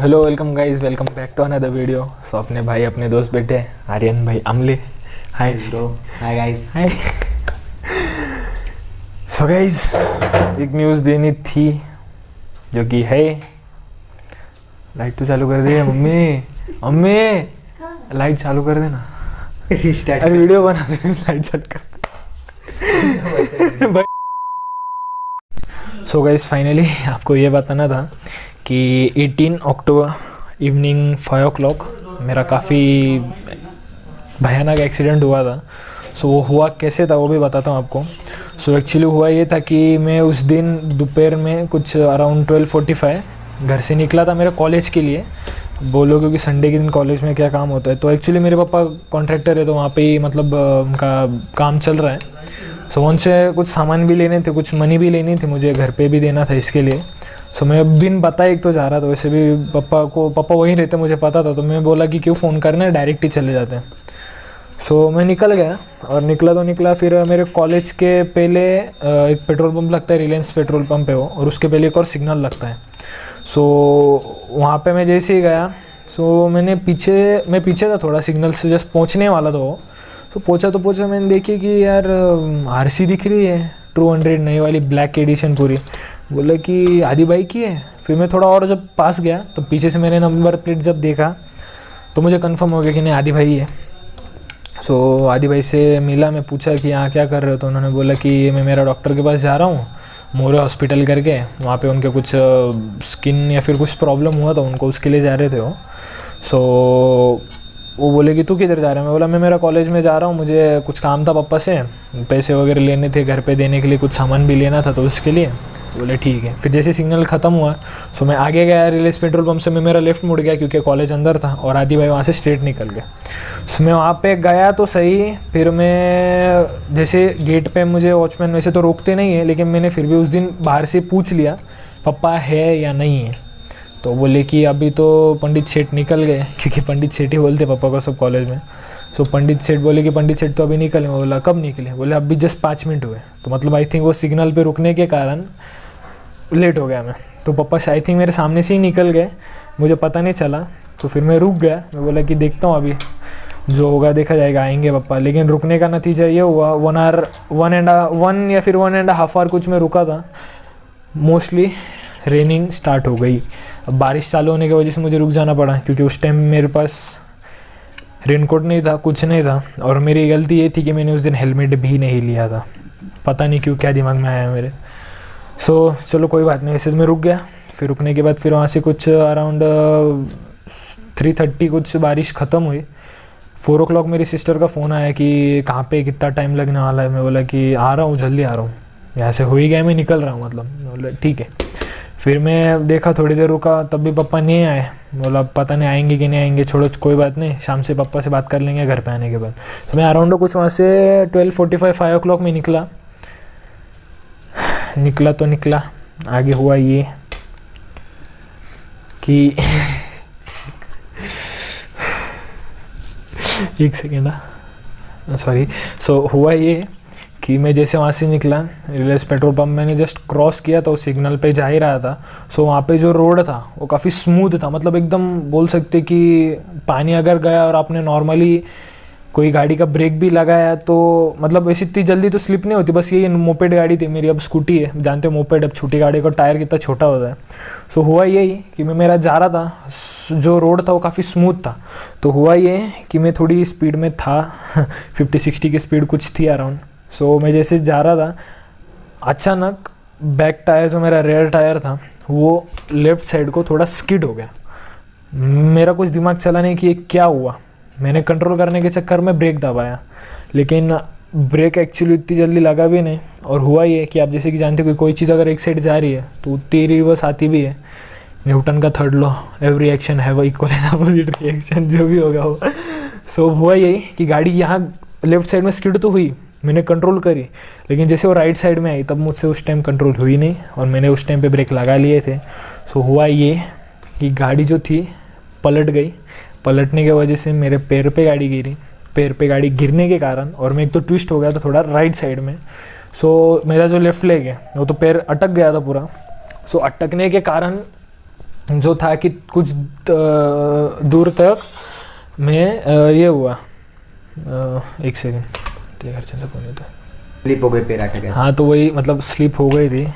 Hello welcome guys, welcome back to another video. So अपने भाई अपने दोस्त बैठे आर्यन भाई Amle. Hi bro, hi guys. Hi. So guys, एक न्यूज़ देनी थी जो कि है, लाइट तो चालू कर दी है मम्मी। मम्मी लाइट चालू कर देना। रिस्टार्ट अरे वीडियो बना दे, लाइट चालू कर। सो गाइस फाइनली आपको ये बताना था कि 18 अक्टूबर इवनिंग 5 o'clock मेरा काफ़ी भयानक एक्सीडेंट हुआ था। सो वो हुआ कैसे था वो भी बताता हूँ आपको। सो एक्चुअली हुआ ये था कि मैं उस दिन दोपहर में कुछ अराउंड 12:45 घर से निकला था मेरे कॉलेज के लिए। बोलो क्योंकि संडे के दिन कॉलेज में क्या काम होता है, तो एक्चुअली मेरे पापा कॉन्ट्रैक्टर है, तो वहाँ पे ही मतलब उनका काम चल रहा है। सो उनसे कुछ सामान भी लेने थे, कुछ मनी भी लेनी थी, मुझे घर पे भी देना था इसके लिए। सो मैं बिन बताए एक तो जा रहा था, वैसे भी पापा वहीं रहते मुझे पता था, तो मैं बोला कि क्यों फ़ोन करना है, डायरेक्ट ही चले जाते हैं। सो मैं निकल गया और निकला फिर मेरे कॉलेज के पहले एक पेट्रोल पंप लगता है, रिलायंस पेट्रोल पंप है वो, और उसके पहले एक और सिग्नल लगता है। सो वहाँ पे मैं जैसे ही गया, सो मैं पीछे था थोड़ा, सिग्नल से जस्ट पहुँचने वाला था वो। तो पहुँचा मैंने देखी कि यार आरसी दिख रही है 200 नई वाली ब्लैक एडिशन पूरी। बोले कि आदि भाई की है। फिर मैं थोड़ा और जब पास गया तो पीछे से मैंने नंबर प्लेट जब देखा तो मुझे कंफर्म हो गया कि नहीं आदि भाई है। सो आदि भाई से मिला, मैं पूछा कि यहाँ क्या कर रहे हो, तो उन्होंने बोला कि मैं मेरा डॉक्टर के पास जा रहा हूँ, मोरे हॉस्पिटल करके। वहाँ पे उनके कुछ स्किन या फिर कुछ प्रॉब्लम हुआ था उनको, उसके लिए जा रहे थे वो। सो वो बोले कि तू किधर जा रहा है। मैं बोला मैं मेरा कॉलेज में जा रहा हूँ, मुझे कुछ काम था पापा से, पैसे वगैरह लेने थे घर पे देने के लिए, कुछ सामान भी लेना था तो उसके लिए। बोले ठीक है। फिर जैसे सिग्नल ख़त्म हुआ सो मैं आगे गया, रिलायंस पेट्रोल पंप से मैं मेरा लेफ़्ट मुड़ गया क्योंकि कॉलेज अंदर था, और आदि भाई वहाँ से स्ट्रेट निकल गए। सो मैं वहाँ पे गया तो सही। फिर मैं जैसे गेट पे, मुझे वॉचमैन वैसे तो रोकते नहीं है, लेकिन मैंने फिर भी उस दिन बाहर से पूछ लिया पापा है या नहीं है। तो बोले कि अभी तो पंडित सेठ निकल गए, क्योंकि पंडित सेठ ही बोलते पापा को सब कॉलेज में। सो पंडित सेठ बोले कि पंडित सेठ तो अभी निकले। बोला कब निकले? बोले अभी जस्ट 5 मिनट हुए। तो मतलब आई थिंक वो सिग्नल पे रुकने के कारण लेट हो गया मैं। तो पापा आई थिंक मेरे सामने से ही निकल गए, मुझे पता नहीं चला। तो फिर मैं रुक गया, मैं बोला कि देखता हूँ अभी जो होगा देखा जाएगा, आएंगे पापा। लेकिन रुकने का नतीजा ये हुआ, 1 आवर 1 या फिर 1.5 आवर कुछ मैं रुका था। मोस्टली रेनिंग स्टार्ट हो गई। अब बारिश चालू होने की वजह से मुझे रुक जाना पड़ा, क्योंकि उस टाइम मेरे पास रेनकोट नहीं था, कुछ नहीं था। और मेरी गलती ये थी कि मैंने उस दिन हेलमेट भी नहीं लिया था, पता नहीं क्यों, क्या दिमाग में आया मेरे। सो चलो कोई बात नहीं, वैसे तो मैं रुक गया। फिर रुकने के बाद फिर वहाँ से कुछ अराउंड 3:30 कुछ बारिश ख़त्म हुई। 4 o'clock मेरी सिस्टर का फ़ोन आया कि कहाँ पे, कितना टाइम लगने वाला है। मैं बोला कि आ रहा हूँ, जल्दी आ रहा हूँ, यहाँ से हो ही गया, मैं निकल रहा हूँ मतलब। बोला ठीक है। फिर मैं देखा, थोड़ी देर रुका, तब भी पापा नहीं आए। बोला पता नहीं आएंगे कि नहीं आएंगे, छोड़ो कोई बात नहीं, शाम से पापा से बात कर लेंगे घर पे आने के बाद। तो मैं अराउंड कुछ वहाँ से 12:45 5 o'clock में निकला। आगे हुआ ये कि एक सेकेंड, सॉरी। सो हुआ ये कि मैं जैसे वहाँ से निकला, रिलायंस पेट्रोल पंप मैंने जस्ट क्रॉस किया तो सिग्नल पे जा ही रहा था। सो वहाँ पे जो रोड था वो काफ़ी स्मूथ था, मतलब एकदम बोल सकते कि पानी अगर गया और आपने नॉर्मली कोई गाड़ी का ब्रेक भी लगाया तो मतलब वैसे इतनी जल्दी तो स्लिप नहीं होती। बस ये मोपेड गाड़ी थी मेरी, अब स्कूटी है, जानते हो मोपेड, अब छोटी गाड़ी का टायर कितना छोटा होता है। सो हुआ यही कि मैं मेरा जा रहा था, जो रोड था वो काफ़ी स्मूथ था। तो हुआ ये कि मैं थोड़ी स्पीड में था 50-60 की स्पीड कुछ थी अराउंड। सो मैं जैसे जा रहा था, अचानक बैक टायर जो मेरा रेयर टायर था वो लेफ़्ट साइड को थोड़ा स्किड हो गया। मेरा कुछ दिमाग चला नहीं कि ये क्या हुआ। मैंने कंट्रोल करने के चक्कर में ब्रेक दबाया, लेकिन ब्रेक एक्चुअली इतनी जल्दी लगा भी नहीं। और हुआ ये कि आप जैसे कि जानते हो कि कोई चीज़ अगर एक साइड जा रही है तो उतनी रिवर्स आती भी है। न्यूटन का 3rd law, every action have equal and opposite reaction, जो भी होगा वो। सो हुआ यही कि गाड़ी यहाँ लेफ्ट साइड में स्किड तो हुई, मैंने कंट्रोल करी, लेकिन जैसे वो राइट साइड में आई तब मुझसे उस टाइम कंट्रोल हुई नहीं, और मैंने उस टाइम पे ब्रेक लगा लिए थे। सो हुआ ये कि गाड़ी जो थी पलट गई। पलटने की वजह से मेरे पैर पे गाड़ी गिरी। पैर पे गाड़ी गिरने के कारण, और मैं एक तो ट्विस्ट हो गया था थोड़ा राइट साइड में। सो मेरा जो लेफ़्ट लेग है वो तो पैर अटक गया था पूरा। सो अटकने के कारण जो था कि कुछ दूर तक मैं ये हुआ, एक सेकेंड, घर चला कौन था, स्लिप हो गई, पैर अटक गया। हाँ तो वही मतलब स्लिप हो गई थी।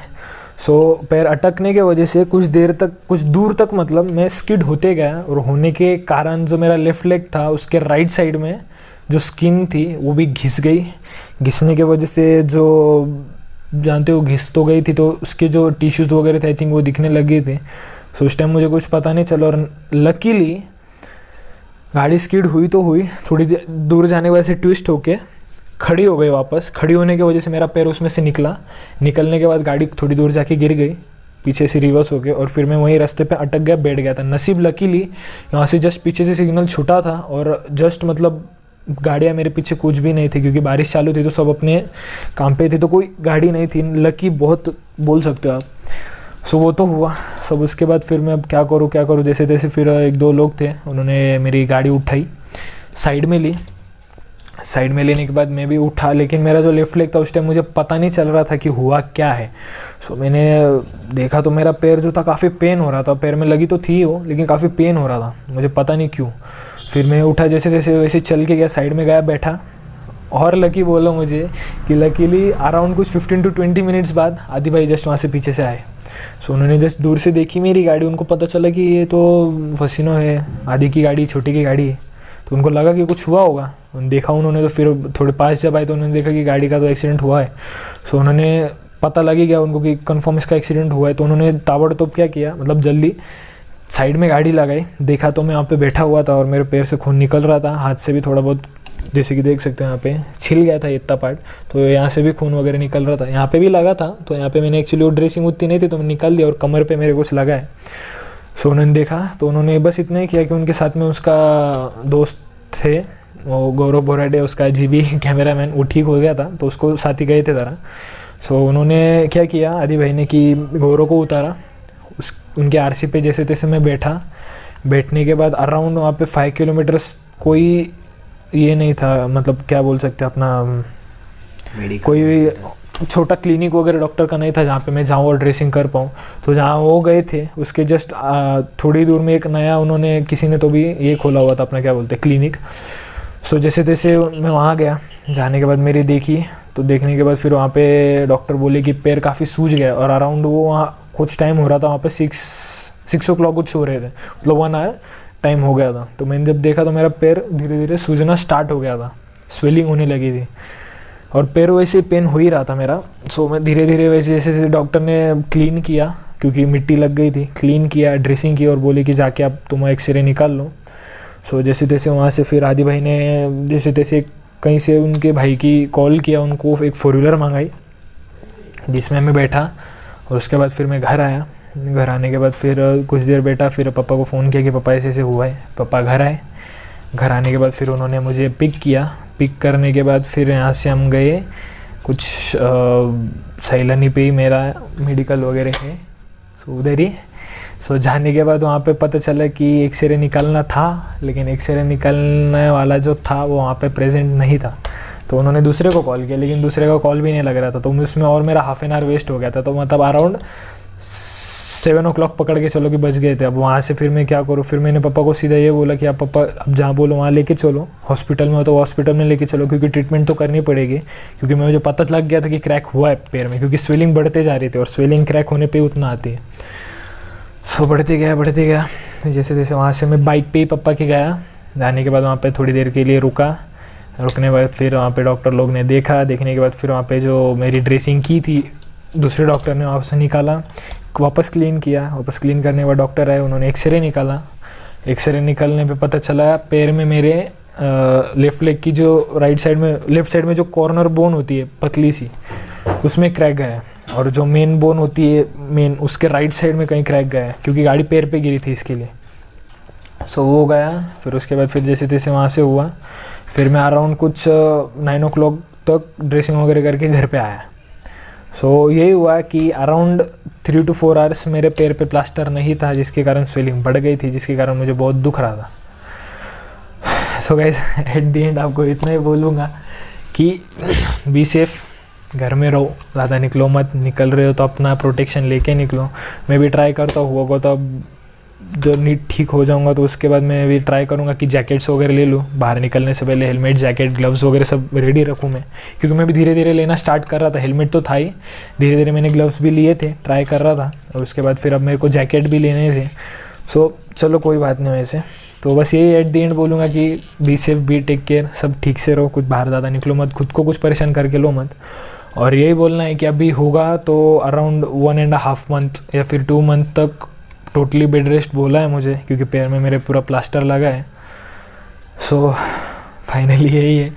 सो पैर अटकने के वजह से कुछ देर तक, कुछ दूर तक मतलब मैं स्किड होते गया, और होने के कारण जो मेरा लेफ़्ट लेग था उसके राइट साइड में जो स्किन थी वो भी घिस गई। घिसने के वजह से जो जानते हो घिस तो गई थी, तो उसके जो टिश्यूज़ वगैरह थे आई थिंक वो दिखने लगी थी। सो उस टाइम मुझे कुछ पता नहीं चला, और लकीली गाड़ी स्किड हुई तो हुई, थोड़ी दूर जाने के बाद से ट्विस्ट होके खड़ी हो गई वापस। खड़ी होने की वजह से मेरा पैर उसमें से निकलने के बाद गाड़ी थोड़ी दूर जाके गिर गई पीछे से रिवर्स होके, और फिर मैं वहीं रास्ते पे अटक गया, बैठ गया था। नसीब लकीली यहाँ से जस्ट पीछे से सिग्नल छूटा था, और जस्ट मतलब गाड़ियाँ मेरे पीछे कुछ भी नहीं थी, क्योंकि बारिश चालू थी तो सब अपने काम पे थे, तो कोई गाड़ी नहीं थी। लकी बहुत बोल सकते हो आप। सो वो तो हुआ सब। उसके बाद फिर मैं अब क्या करूँ जैसे तैसे फिर एक दो लोग थे, उन्होंने मेरी गाड़ी उठाई, साइड में ली। साइड में लेने के बाद मैं भी उठा, लेकिन मेरा जो लेफ़्ट लेग था उस टाइम मुझे पता नहीं चल रहा था कि हुआ क्या है। सो मैंने देखा तो मेरा पैर जो था काफ़ी पेन हो रहा था, पैर में लगी तो थी वो, लेकिन काफ़ी पेन हो रहा था, मुझे पता नहीं क्यों। फिर मैं उठा, जैसे तैसे वैसे चल के गया, साइड में गया, बैठा। और लकी बोला मुझे कि लकीली अराउंड कुछ 15 to 20 मिनट्स बाद आदि भाई जस्ट वहाँ से पीछे से आए। सो उन्होंने जस्ट दूर से देखी मेरी गाड़ी, उनको पता चला कि ये तो फसीनो है, आदि की गाड़ी, छोटी की गाड़ी है, तो उनको लगा कि कुछ हुआ होगा। देखा उन्होंने, तो फिर थोड़े पास जब आए तो उन्होंने देखा कि गाड़ी का तो एक्सीडेंट हुआ है। सो उन्होंने पता लगी गया उनको कि कंफर्म इसका एक्सीडेंट हुआ है, तो उन्होंने ताबड़तोड़ क्या किया, मतलब जल्दी साइड में गाड़ी लगाई। देखा तो मैं वहाँ पे बैठा हुआ था और मेरे पैर से खून निकल रहा था, हाथ से भी थोड़ा बहुत, जैसे कि देख सकते हैं यहाँ पे छिल गया था इतना पार्ट, तो यहाँ से भी खून वगैरह निकल रहा था। यहाँ पे भी लगा था, तो यहाँ पे मैंने एक्चुअली वो ड्रेसिंग उतनी नहीं थी तो मैं निकाल दिया, और कमर पे मेरे कुछ लगा है। सो उन्होंने देखा तो उन्होंने बस इतना ही किया कि उनके साथ में उसका दोस्त थे, वो गौरव बोराडे, उसका जीबी कैमरामैन, वो ठीक हो गया था, तो उसको साथ ही गए थे ज़रा। सो उन्होंने क्या किया आदि भाई ने कि गौरव को उतारा, उनके आरसी पे जैसे तैसे मैं बैठा। बैठने के बाद अराउंड वहाँ पे 5 किलोमीटर्स कोई ये नहीं था, मतलब क्या बोल सकते हैं अपना, कोई छोटा क्लिनिक वगैरह डॉक्टर का नहीं था जहाँ पे मैं जाऊँ और ड्रेसिंग कर पाऊँ। तो जहाँ वो गए थे उसके जस्ट थोड़ी दूर में एक नया उन्होंने, किसी ने तो भी ये खोला हुआ था अपना, क्या बोलते हैं, क्लिनिक। सो जैसे तैसे मैं वहाँ गया, जाने के बाद मेरी देखी, तो देखने के बाद फिर वहाँ पे डॉक्टर बोले कि पैर काफ़ी सूज गया, और अराउंड वो वहाँ कुछ टाइम हो रहा था, वहाँ पे 6 o'clock कुछ हो रहे थे, मतलब 1 hour टाइम हो गया था। तो मैंने जब देखा तो मेरा पैर धीरे धीरे सूजना स्टार्ट हो गया था, स्वेलिंग होने लगी थी, और पैर वैसे पेन हो ही रहा था मेरा। सो मैं धीरे धीरे वैसे जैसे जैसे डॉक्टर ने क्लीन किया, क्योंकि मिट्टी लग गई थी, क्लीन किया, ड्रेसिंग की, और बोले कि जाके आप तुम एक्सरे निकाल लो। सो जैसे तैसे वहाँ से फिर आदि भाई ने जैसे तैसे कहीं से उनके भाई की कॉल किया, उनको एक 4-wheeler मंगाई जिसमें मैं बैठा, और उसके बाद फिर मैं घर आया। घर आने के बाद फिर कुछ देर बैठा, फिर पापा को फ़ोन किया कि पापा ऐसे ऐसे हुआ है। पापा घर आए, घर आने के बाद फिर उन्होंने मुझे पिक किया। पिक करने के बाद फिर यहाँ से हम गए कुछ सैलानी पे ही मेरा मेडिकल वगैरह है, सो उधर ही। सो जाने के बाद वहाँ पे पता चला कि एक्सरे निकालना था, लेकिन एक्सरे निकालने वाला जो था वो वहाँ पे प्रेजेंट नहीं था। तो उन्होंने दूसरे को कॉल किया, लेकिन दूसरे का कॉल भी नहीं लग रहा था, तो उसमें और मेरा हाफ एन आवर वेस्ट हो गया था। तो मतलब अराउंड 7 o'clock पकड़ के चलो कि बच गए थे। अब वहाँ से फिर मैं क्या करूँ, फिर मैंने पापा को सीधा ये बोला कि आप पापा अब जहाँ बोलो वहाँ लेके चलो, हॉस्पिटल में हो तो हॉस्पिटल में लेके चलो, क्योंकि ट्रीटमेंट तो करनी पड़ेगी। क्योंकि मुझे पता लग गया था कि क्रैक हुआ है पैर में, क्योंकि स्वेलिंग बढ़ते जा रही थी, और स्वेलिंग क्रैक होने पर उतना आती है। सो बढ़ते गया। जैसे जैसे वहाँ से मैं बाइक पे ही पापा के गया। जाने के बाद वहाँ पे थोड़ी देर के लिए रुका, रुकने के बाद फिर वहाँ पे डॉक्टर लोग ने देखा। देखने के बाद फिर वहाँ पे जो मेरी ड्रेसिंग की थी दूसरे डॉक्टर ने वहाँ से निकाला, वापस क्लीन किया। वापस क्लीन करने के बाद डॉक्टर आए, उन्होंने एक्सरे निकाला। एक्सरे निकालने पे पता चला पैर में मेरे लेफ़्ट लेग की जो लेफ़्ट साइड में जो कॉर्नर बोन होती है पतली सी, उसमें क्रैक गया है, और जो मेन बोन होती है मेन, उसके राइट साइड में कहीं क्रैक गया है, क्योंकि गाड़ी पैर पे गिरी थी इसके लिए। सो वो गया। फिर उसके बाद फिर जैसे तैसे वहाँ से हुआ। फिर मैं अराउंड कुछ 9 o'clock तक ड्रेसिंग वगैरह करके घर पे आया। सो यही हुआ कि अराउंड 3 to 4 hours मेरे पैर पे प्लास्टर नहीं था, जिसके कारण स्वेलिंग बढ़ गई थी, जिसके कारण मुझे बहुत दुख रहा था। So guys at the end आपको इतना ही बोलूँगा कि बी सेफ, घर में रहो, ज़्यादा निकलो मत, निकल रहे हो तो अपना प्रोटेक्शन लेके निकलो। मैं भी ट्राई करता हूँ, होगा तो अब जो नीट ठीक हो जाऊंगा तो उसके बाद मैं भी ट्राई करूंगा कि जैकेट्स वगैरह ले लूँ, बाहर निकलने से पहले हेलमेट, जैकेट, ग्लव्स वगैरह सब रेडी रखूँ मैं, क्योंकि मैं भी धीरे धीरे लेना स्टार्ट कर रहा था। हेलमेट तो था ही, धीरे धीरे मैंने ग्लव्स भी लिए थे, ट्राई कर रहा था, और उसके बाद फिर अब मेरे को जैकेट भी लेने थे। सो चलो कोई बात नहीं। वैसे तो बस यही एट द एंड बोलूँगा कि be safe, be take care, सब ठीक से रहो, कुछ बाहर ज़्यादा निकलो मत, खुद को कुछ परेशान करके लो मत। और यही बोलना है कि अभी होगा तो अराउंड 1.5 मंथ या फिर 2 मंथ तक टोटली बेड रेस्ट बोला है मुझे, क्योंकि पैर में मेरे पूरा प्लास्टर लगा है। सो फाइनली यही है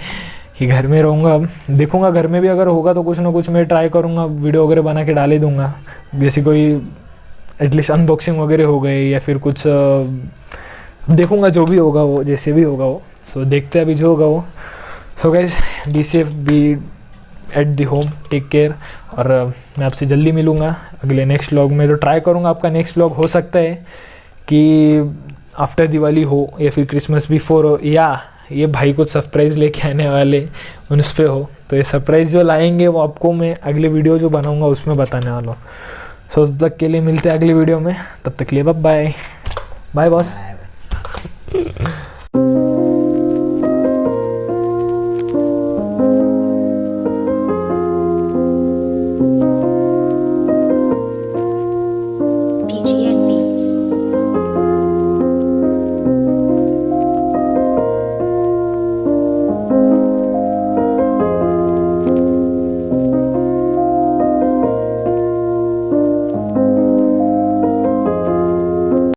कि घर में रहूँगा। अब देखूँगा घर में भी अगर होगा तो कुछ ना कुछ मैं ट्राई करूँगा, वीडियो वगैरह बना के डाल ही दूँगा, जैसे कोई एटलीस्ट अनबॉक्सिंग वगैरह हो गई या फिर कुछ देखूँगा, जो भी होगा वो, जैसे भी होगा वो। सो देखते हैं अभी जो होगा वो। So guys, be safe, be at the home, take care, और मैं आपसे जल्दी मिलूँगा अगले नेक्स्ट व्लॉग में। तो ट्राई करूँगा आपका नेक्स्ट व्लॉग हो सकता है कि आफ्टर दिवाली हो या फिर क्रिसमस बिफोर हो, या ये भाई कुछ सरप्राइज़ लेके आने वाले उस पर हो। तो ये सरप्राइज़ जो लाएंगे वो आपको मैं अगले वीडियो जो बनाऊँगा उसमें बताने वाला हूँ। सो तब तक के लिए मिलते हैं अगली वीडियो में, तब तक के लिए बाय बाय। Bye boss.